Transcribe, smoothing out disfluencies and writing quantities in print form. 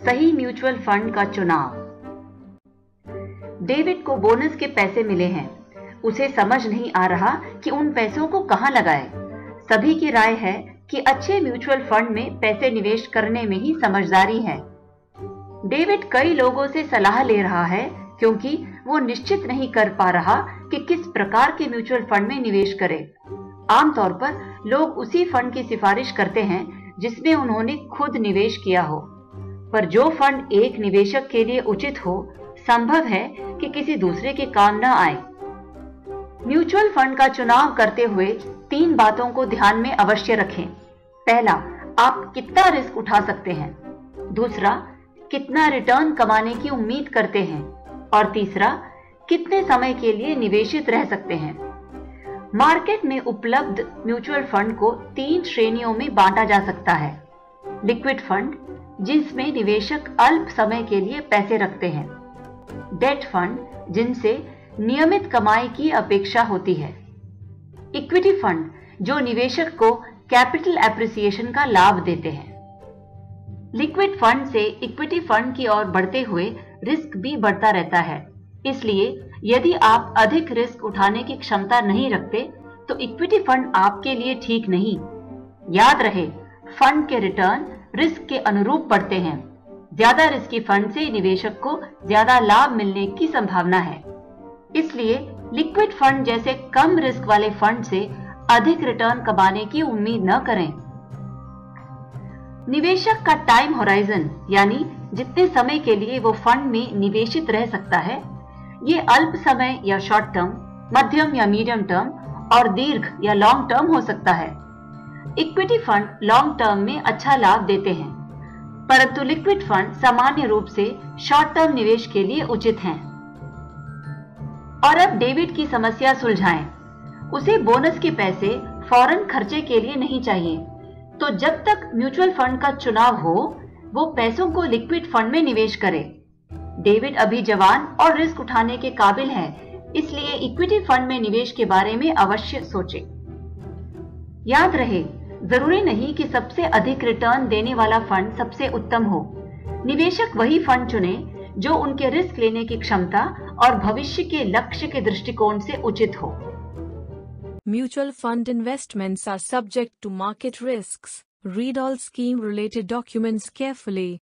सही mutual fund का चुनाव। डेविड को बोनस के पैसे मिले हैं। उसे समझ नहीं आ रहा कि उन पैसों को कहां लगाए। सभी की राय है कि अच्छे म्यूचुअल फंड में पैसे निवेश करने में ही समझदारी है। डेविड कई लोगों से सलाह ले रहा है क्योंकि वो निश्चित नहीं कर पा रहा कि किस प्रकार के म्यूचुअल फंड में निवेश करे। आमतौर पर लोग उसी फंड की सिफारिश करते हैं जिसमें उन्होंने खुद निवेश किया हो, पर जो फंड एक निवेशक के लिए उचित हो, संभव है कि किसी दूसरे के काम न आए। म्यूचुअल फंड का चुनाव करते हुए 3 बातों को ध्यान में अवश्य रखें। पहला, आप कितना रिस्क उठा सकते हैं। दूसरा, कितना रिटर्न कमाने की उम्मीद करते हैं। और तीसरा, कितने समय के लिए निवेशित रह सकते हैं। मार्केट में उपलब्ध म्यूचुअल फंड को 3 श्रेणियों में बांटा जा सकता है। लिक्विड फंड, जिसमें निवेशक अल्प समय के लिए पैसे रखते हैं। डेट फंड, जिनसे नियमित कमाई की अपेक्षा होती है। इक्विटी फंड, जो निवेशक को कैपिटल एप्रिसिएशन का लाभ देते हैं। लिक्विड फंड से इक्विटी फंड की ओर बढ़ते हुए रिस्क भी बढ़ता रहता है। इसलिए यदि आप अधिक रिस्क उठाने की क्षमता नहीं रखते तो इक्विटी फंड आपके लिए ठीक नहीं। याद रहे, फंड के रिटर्न रिस्क के अनुरूप बढ़ते हैं। ज्यादा रिस्की फंड से निवेशक को ज्यादा लाभ मिलने की संभावना है। इसलिए लिक्विड फंड जैसे कम रिस्क वाले फंड से अधिक रिटर्न कमाने की उम्मीद न करें। निवेशक का टाइम होराइजन, यानी जितने समय के लिए वो फंड में निवेशित रह सकता है, ये अल्प समय या शॉर्ट टर्म, मध्यम या मीडियम टर्म और दीर्घ या लॉन्ग टर्म हो सकता है। इक्विटी फंड लॉन्ग टर्म में अच्छा लाभ देते हैं, परंतु लिक्विड फंड सामान्य रूप से शॉर्ट टर्म निवेश के लिए उचित हैं। और अब डेविड की समस्या सुलझाएं। उसे बोनस के पैसे फौरन खर्चे के लिए नहीं चाहिए, तो जब तक म्यूचुअल फंड का चुनाव हो, वो पैसों को लिक्विड फंड में निवेश करे। डेविड अभी जवान और रिस्क उठाने के काबिल है, इसलिए इक्विटी फंड में निवेश के बारे में अवश्य सोचें। याद रहे, जरूरी नहीं कि सबसे अधिक रिटर्न देने वाला फंड सबसे उत्तम हो। निवेशक वही फंड चुने जो उनके रिस्क लेने की क्षमता और भविष्य के लक्ष्य के दृष्टिकोण से उचित हो। Mutual fund investments are subject to market risks. Read all scheme-related documents carefully.